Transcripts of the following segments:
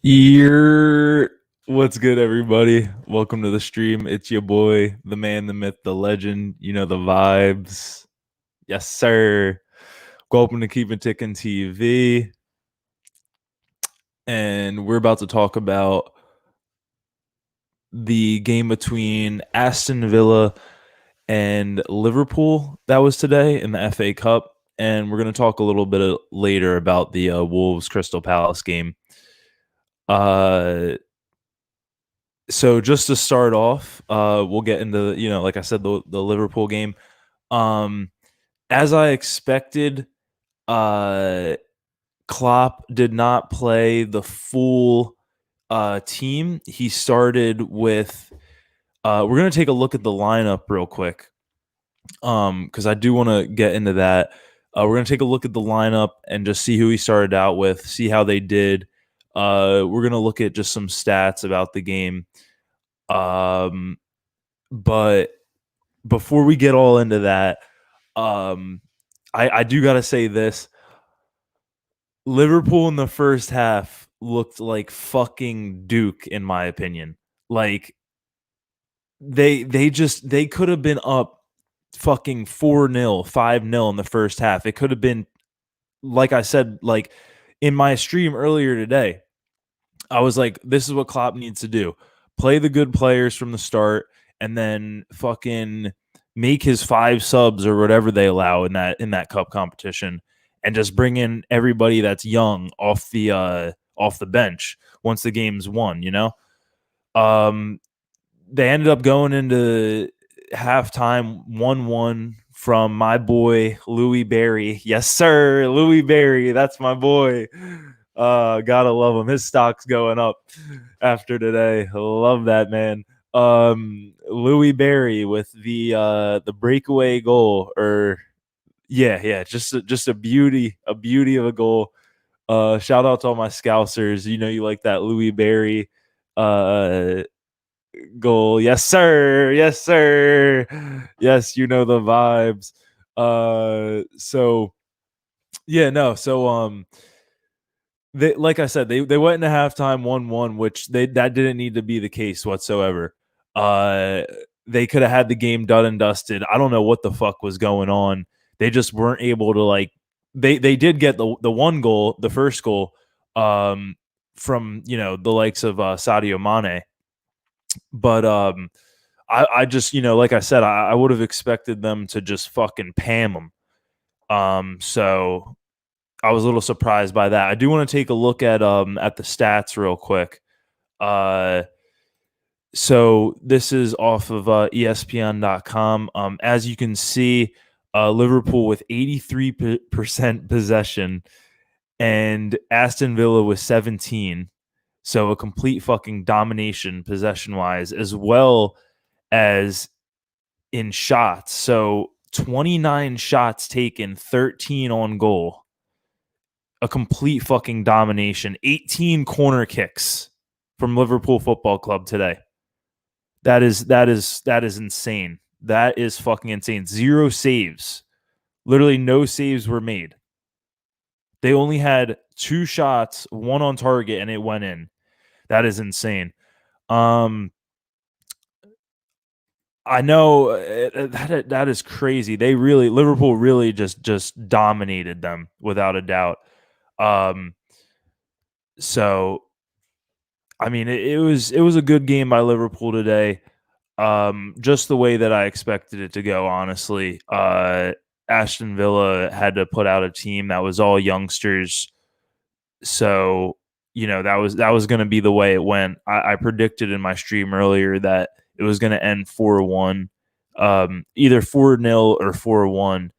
You're what's good, everybody? Welcome to the stream. It's your boy, the man, the myth, the legend. You know the vibes. Yes, sir. Welcome to Keep It Tickin TV. And we're about to talk about the game between Aston Villa and Liverpool that was today in the FA Cup. And we're going to talk a little bit later about the Wolves Crystal Palace game. So just to start off, we'll get into like I said, the Liverpool game. Um, as I expected, uh, Klopp did not play the full team. He started with. We're gonna take a look at the lineup real quick, because I do want to get into that. We're gonna take a look at the lineup and just see who he started out with, see how they did. We're gonna look at just some stats about the game. Um, But before we get all into that, I do got to say this. Liverpool in the first half looked like fucking Duke, in my opinion. Like they could have been up fucking 4-0, 5-0 in the first half. It could have been, like I said, like in my stream earlier today, I was like, this is what Klopp needs to do. Play the good players from the start and then fucking make his 5 subs or whatever they allow in that cup competition and just bring in everybody that's young off the bench once the game's won, you know? Um they ended up going into halftime 1-1 from my boy Louis Barry. Yes, sir, Louis Barry. That's my boy. Gotta love him. His stock's going up after today. Love that man. Louis Barry with the breakaway goal, or yeah, just a beauty of a goal. Shout out to all my Scousers. You know you like that Louis Barry uh goal. Yes, sir. Yes, sir. Yes, you know the vibes. So yeah, no. So they, like I said, they went into halftime 1-1, which that didn't need to be the case whatsoever. Uh they could have had the game done and dusted. I don't know what the fuck was going on. They just weren't able to, like, they did get the one goal, the first goal, from the likes of Sadio Mane. But I just, like I said, I would have expected them to just fucking pam them. So I was a little surprised by that. I do want to take a look at the stats real quick. Uh, so this is off of ESPN.com. As you can see, Liverpool with 83% possession and Aston Villa with 17. So a complete fucking domination possession wise, as well as in shots. So 29 shots taken, 13 on goal. A complete fucking domination. 18 corner kicks from Liverpool Football Club today. That is insane. That is fucking insane. 0 saves. Literally no saves were made. They only had 2 shots, 1 on target, and it went in. That is insane. I know that is crazy. Liverpool really just dominated them without a doubt. So I mean, it was a good game by Liverpool today. Just the way that I expected it to go, honestly. Aston Villa had to put out a team that was all youngsters, so that was going to be the way it went. I predicted in my stream earlier that it was going to end 4-1, either 4-0 or 4-1.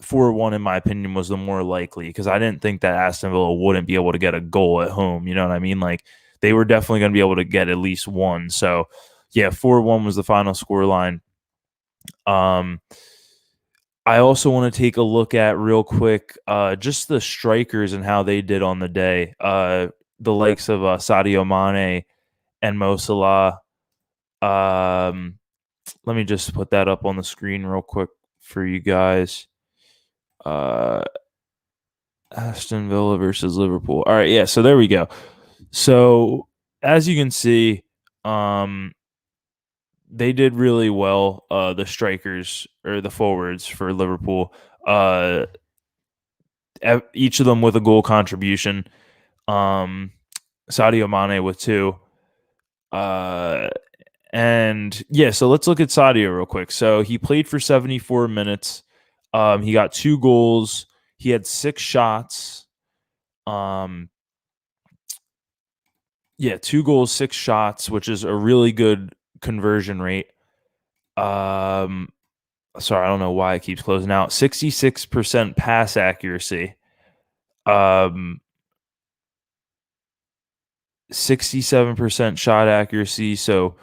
4-1, in my opinion, was the more likely, because I didn't think that Aston Villa wouldn't be able to get a goal at home. You know what I mean? Like, they were definitely going to be able to get at least one. So, yeah, 4-1 was the final scoreline. I also want to take a look at real quick just the strikers and how they did on the day. The likes of Sadio Mane and Mo Salah. Let me just put that up on the screen real quick for you guys. Aston Villa versus Liverpool. All right, yeah. So there we go. So as you can see, um, they did really well. The strikers or the forwards for Liverpool, uh, each of them with a goal contribution. Um, Sadio Mane with two. Uh, and yeah, so let's look at Sadio real quick. So he played for 74 minutes. He got two goals. He had six shots. Um, yeah, two goals, six shots, which is a really good conversion rate. Um, sorry, I don't know why it keeps closing out. 66% pass accuracy. Um, 67% shot accuracy. So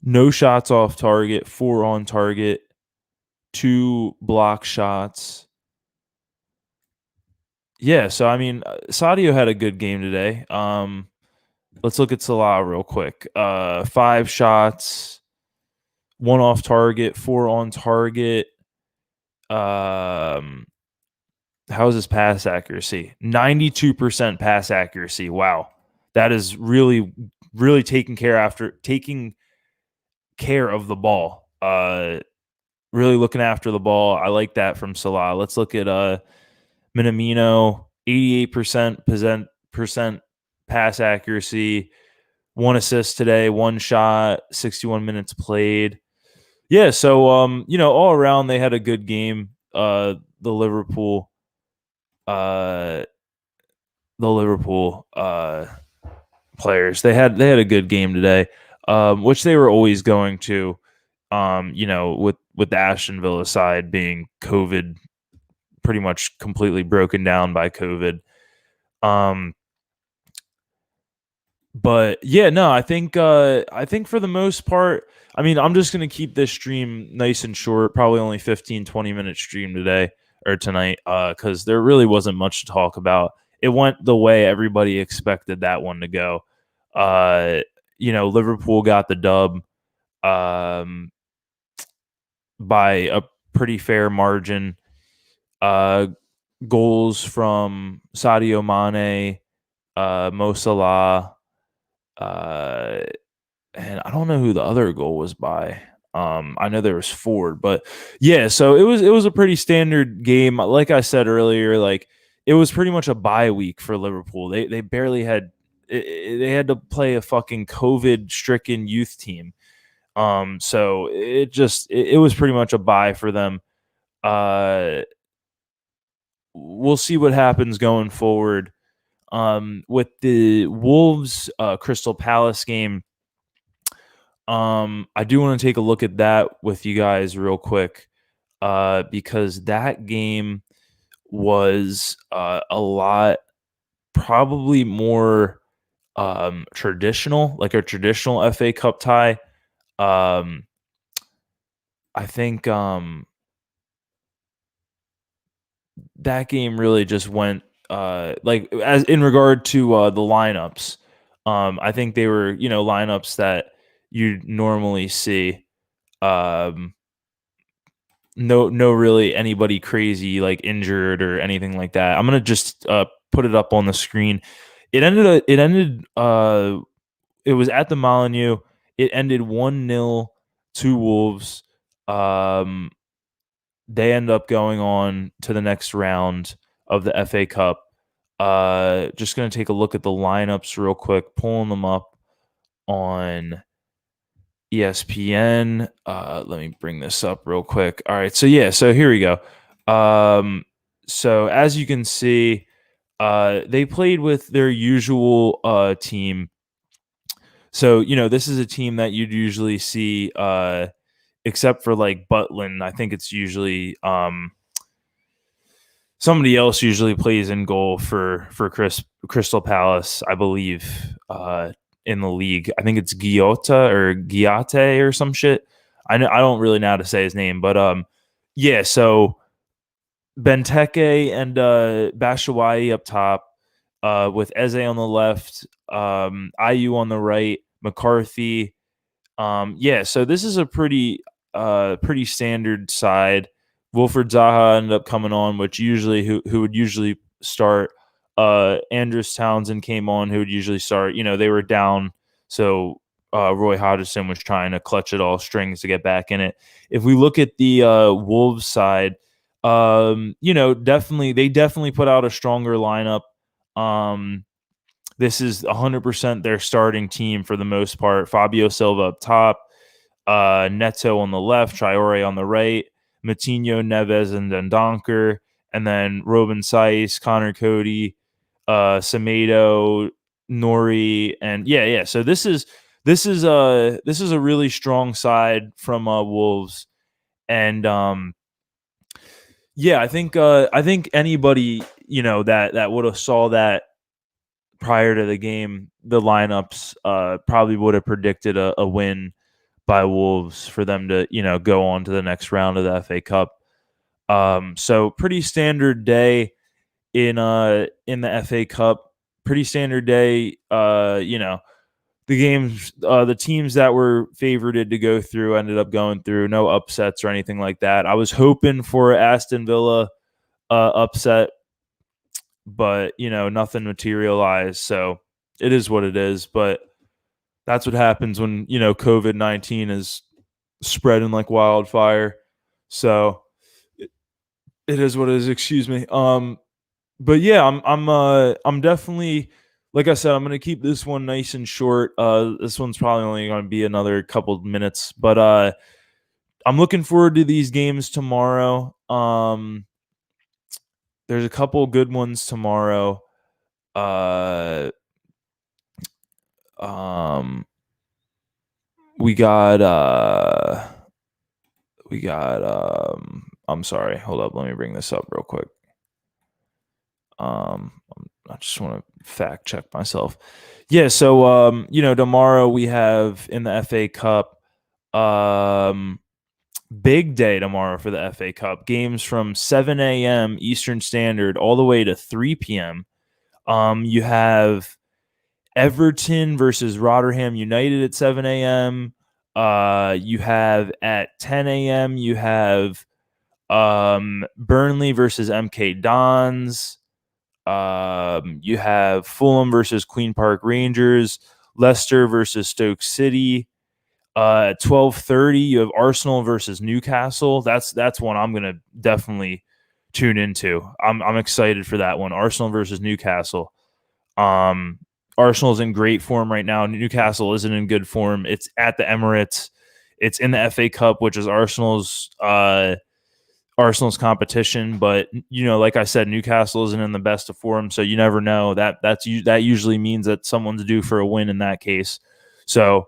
no shots off target, four on target, two block shots. Yeah, so I mean, Sadio had a good game today. Let's look at Salah real quick. Five shots, one off target, four on target. Um, how is his pass accuracy? 92% pass accuracy. Wow. That is really, really taking care of the ball. Really looking after the ball. I like that from Salah. Let's look at Minamino, 88% pass accuracy, one assist today, one shot, 61 minutes played. Yeah, so all around they had a good game. The Liverpool uh the Liverpool players. They had a good game today. Which they were always going to. With the Aston Villa side being COVID, pretty much completely broken down by COVID. Um, but yeah, no, I think for the most part, I mean, I'm just gonna keep this stream nice and short, probably only 15-20 minute stream today or tonight, because there really wasn't much to talk about. It went the way everybody expected that one to go. Uh, Liverpool got the dub um by a pretty fair margin. Uh Goals from Sadio Mane, Mo Salah, uh, and I don't know who the other goal was by. I know there was Ford, but yeah, so it was a pretty standard game. Like I said earlier, like it was pretty much a bye week for Liverpool. They barely had they had to play a fucking COVID stricken youth team. So it was pretty much a bye for them. Uh, we'll see what happens going forward. With the Wolves Crystal Palace game, I do want to take a look at that with you guys real quick, because that game was a lot, probably more traditional, like a traditional FA Cup tie. Um, I think that game really just went like as in regard to the lineups. I think they were lineups that you normally see. Um, no, really anybody crazy like injured or anything like that. I'm gonna just put it up on the screen. It was at the Molyneux. It ended 1-0 to Wolves. Um, they end up going on to the next round of the FA Cup. Just going to take a look at the lineups real quick, pulling them up on ESPN. Let me bring this up real quick. All right, so yeah, so here we go. So as you can see, they played with their usual team. So this is a team that you'd usually see, except for like Butland. I think it's usually somebody else usually plays in goal for Crystal Palace, I believe, in the league. I think it's Giate or some shit. I don't really know how to say his name, but yeah. So Benteke and Batshuayi up top, with Eze on the left, Ayew on the right, McCarthy. Yeah, so this is a pretty standard side. Wilfred Zaha ended up coming on, which usually who would usually start. Andrews Townsend came on, who would usually start. They were down, so Roy Hodgson was trying to clutch at all strings to get back in it. If we look at the Wolves side, they definitely put out a stronger lineup. This is 100% their starting team for the most part. Fabio Silva up top, Neto on the left, Traore on the right, Matinho, Neves, and Dendoncker, and then Robin Saiz, Connor Cody, Semedo, Nori, and yeah. So this is a really strong side from Wolves, and I think anybody that would have saw that prior to the game, the lineups probably would have predicted a win by Wolves for them to go on to the next round of the FA Cup. So pretty standard day in the FA Cup. Pretty standard day. The games, the teams that were favorited to go through ended up going through. No upsets or anything like that. I was hoping for Aston Villa upset, but nothing materialized. So it is what it is. But that's what happens when COVID-19 is spreading like wildfire. So it is what it is. Excuse me. But yeah, I'm definitely, like I said, I'm gonna keep this one nice and short. This one's probably only gonna be another couple of minutes, but I'm looking forward to these games tomorrow. There's a couple good ones tomorrow. We got I'm sorry, hold up, let me bring this up real quick. I just want to fact check myself. Yeah, so tomorrow we have in the FA Cup, big day tomorrow for the FA Cup. Games from 7 a.m. Eastern Standard all the way to 3 p.m. You have Everton versus Rotherham United at 7 a.m. You have at 10 a.m. you have Burnley versus MK Dons. You have Fulham versus Queen Park Rangers, Leicester versus Stoke City. At 12:30, you have Arsenal versus Newcastle. That's one I'm gonna definitely tune into. I'm excited for that one. Arsenal versus Newcastle. Arsenal's in great form right now. Newcastle isn't in good form. It's at the Emirates. It's in the FA Cup, which is Arsenal's competition, but like I said, Newcastle isn't in the best of form, so you never know. That usually means that someone's due for a win in that case. So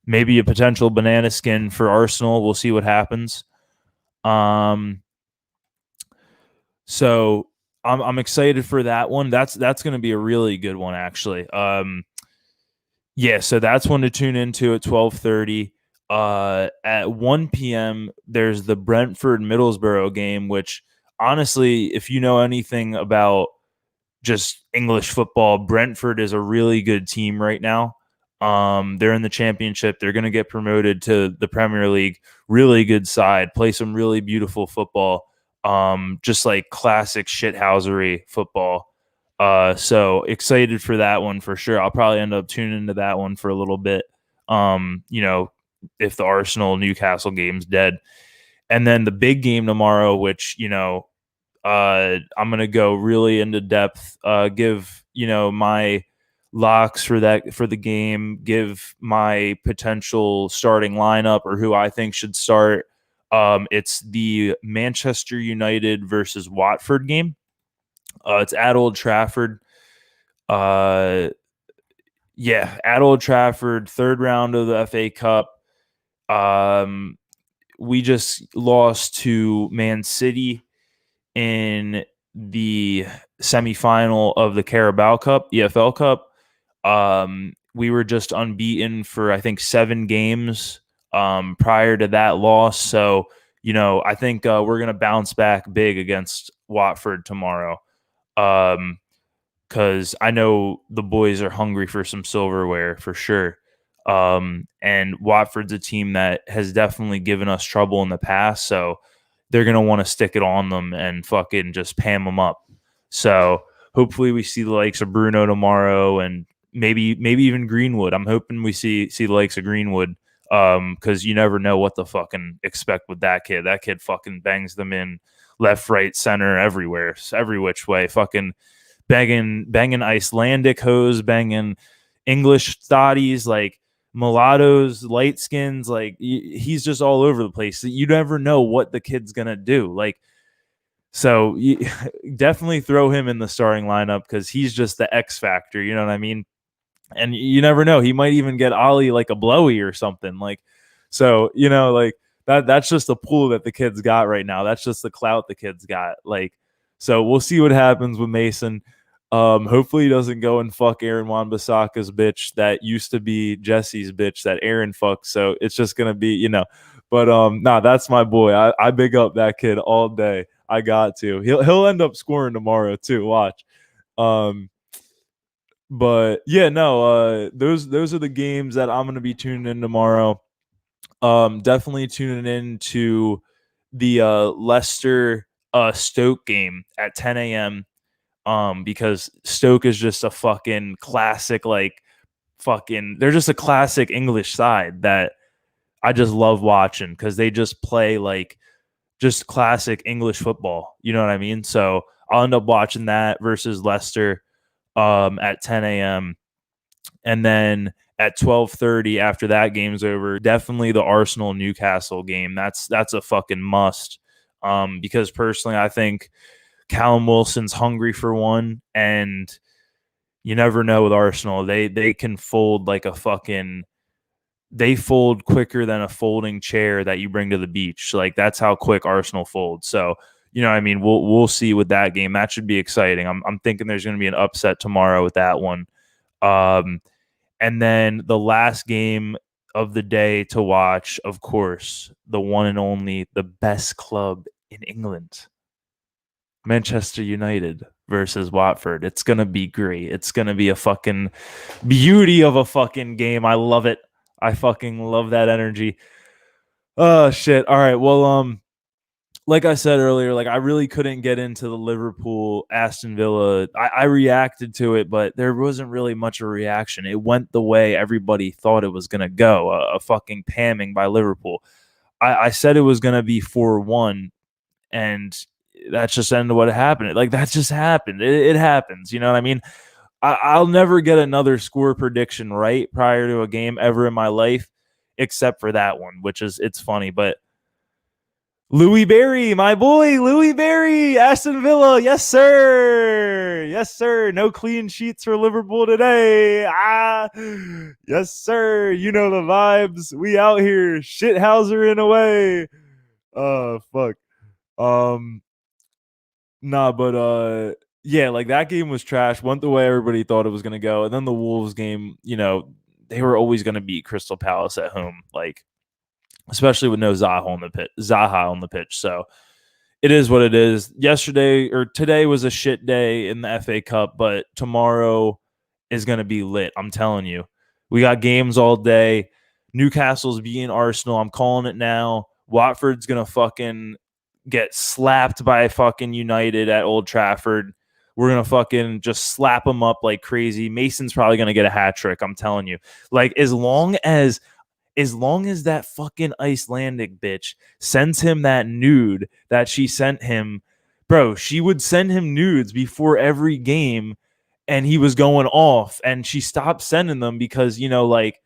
maybe a potential banana skin for Arsenal. We'll see what happens. So I'm excited for that one. That's going to be a really good one, actually. So that's one to tune into at 12:30. At 1 p.m., there's the Brentford Middlesbrough game, which honestly, if you know anything about just English football, Brentford is a really good team right now. They're in the championship. They're going to get promoted to the Premier League. Really good side, play some really beautiful football. Just like classic shithousery football. So excited for that one for sure. I'll probably end up tuning into that one for a little bit. If the Arsenal Newcastle game's dead. And then the big game tomorrow, which, I'm going to go really into depth, give, my locks for the game, give my potential starting lineup or who I think should start. It's the Manchester United versus Watford game. It's at Old Trafford. At Old Trafford, third round of the FA Cup. We just lost to Man City in the semifinal of the Carabao Cup, EFL Cup. We were just unbeaten for, I think, 7 games prior to that loss. So, I think we're going to bounce back big against Watford tomorrow. Because I know the boys are hungry for some silverware for sure. And Watford's a team that has definitely given us trouble in the past, so they're going to want to stick it on them and fucking just pam them up. So Hopefully we see the likes of Bruno tomorrow, and maybe even Greenwood. I'm hoping we see the likes of Greenwood, because you never know what to fucking expect with that kid. That kid fucking bangs them in left, right, center, everywhere, every which way. Fucking banging Icelandic hoes, banging English thotties, like mulattoes, light skins. Like he's just all over the place. You never know what the kid's gonna do. Like, so you definitely throw him in the starting lineup because he's just the X factor. You know what I mean? And you never know. He might even get Ollie like a blowy or something. Like, so like that's just the pool that the kids got right now. That's just the clout the kids got. Like, so we'll see what happens with Mason. Hopefully he doesn't go and fuck Aaron Wan-Bissaka's bitch that used to be Jesse's bitch that Aaron fucked. So it's just gonna be. But nah, that's my boy. I big up that kid all day. I got to. He'll end up scoring tomorrow too. Watch. But yeah, no, those are the games that I'm gonna be tuning in tomorrow. Definitely tuning in to the Leicester Stoke game at 10 a.m. Because Stoke is just a fucking classic, like they're just a classic English side that I just love watching because they just play like just classic English football. You know what I mean? So I'll end up watching that versus Leicester at 10 a.m. And then at 12:30 after that game's over, definitely the Arsenal Newcastle game. That's a fucking must. Because personally, I think Callum Wilson's hungry for one, and you never know with Arsenal. They can fold like a fucking they fold quicker than a folding chair that you bring to the beach. Like that's how quick Arsenal folds. So, I mean, we'll see with that game. That should be exciting. I'm thinking there's going to be an upset tomorrow with that one. And then the last game of the day to watch, of course, the one and only, the best club in England, Manchester United versus Watford. It's going to be great. It's going to be a fucking beauty of a fucking game. I love it. I fucking love that energy. Oh shit. All right. Well, like I said earlier, like I really couldn't get into the Liverpool Aston Villa. I reacted to it, but there wasn't really much of a reaction. It went the way everybody thought it was gonna go. A fucking pamming by Liverpool. I said it was gonna be 4-1, and that's just ended what happened. Like that just happened. It happens. You know what I mean? I'll never get another score prediction right prior to a game ever in my life, except for that one, which is it's funny, but Louis Berry, my boy, Louis Berry, Aston Villa, yes sir, yes sir. No clean sheets for Liverpool today. Yes sir. You know the vibes. We out here, shithouser in a way. Fuck. Um, Nah, but yeah, like that game was trash. Went the way everybody thought it was gonna go, and then the Wolves game, they were always gonna beat Crystal Palace at home, like especially with no Zaha on the pitch. So it is what it is. Yesterday or today was a shit day in the FA Cup, but tomorrow is gonna be lit. I'm telling you, we got games all day. Newcastle's beating Arsenal. I'm calling it now. Watford's gonna fucking get slapped by fucking United at Old Trafford. We're gonna fucking just slap them up like crazy. Mason's probably gonna get a hat trick. I'm telling you. Like as long as that fucking Icelandic bitch sends him that nude that she sent him, bro, she would send him nudes before every game, and he was going off, and she stopped sending them because like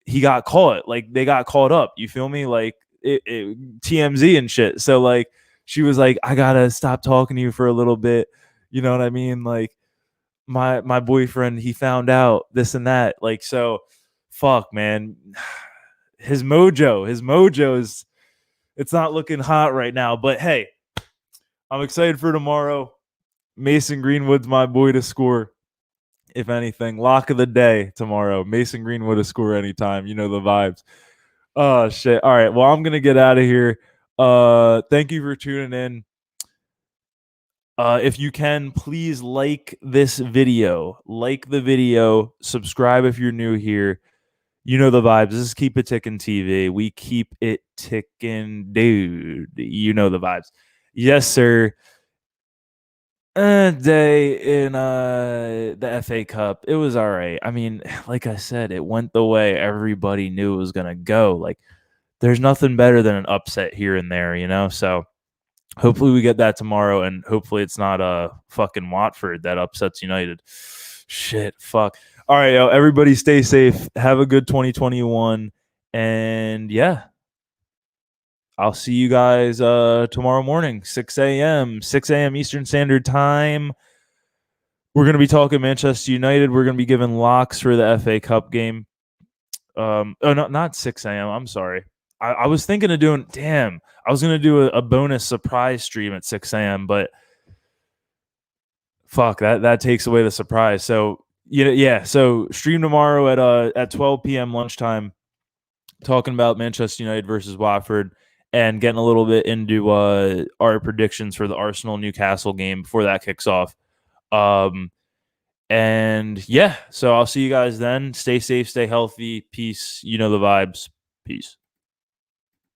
he got caught. Like they got caught up. You feel me? Like TMZ and shit. So like she was like, I gotta stop talking to you for a little bit. You know what I mean? Like my boyfriend, he found out this and that. Like so, fuck, man. His mojo is it's not looking hot right now. But hey, I'm excited for tomorrow. Mason Greenwood's my boy to score. If anything, lock of the day tomorrow. Mason Greenwood to score anytime. You know the vibes. Oh shit. All right. Well, I'm gonna get out of here. Thank you for tuning in. If you can, please like this video. Like the video. Subscribe if you're new here. You know the vibes. This is Keep It Tickin' TV. We keep it ticking, dude. You know the vibes. Yes, sir. day in the FA Cup. It was all right. I mean, like I said, it went the way everybody knew it was gonna go. Like, there's nothing better than an upset here and there, you know. So hopefully we get that tomorrow, and hopefully it's not fucking Watford that upsets United. Shit, fuck. All right, yo, everybody stay safe. Have a good 2021, and yeah, I'll see you guys tomorrow morning, 6 a.m. 6 a.m. Eastern Standard Time. We're gonna be talking Manchester United. We're gonna be giving locks for the FA Cup game. Oh, no, not 6 a.m. I'm sorry. I was thinking of doing. Damn, I was gonna do a bonus surprise stream at 6 a.m. But fuck, that takes away the surprise. So yeah. So stream tomorrow at 12 p.m. lunchtime, talking about Manchester United versus Watford, and getting a little bit into our predictions for the Arsenal Newcastle game before that kicks off. And yeah, so I'll see you guys then. Stay safe, stay healthy. Peace. You know the vibes. Peace.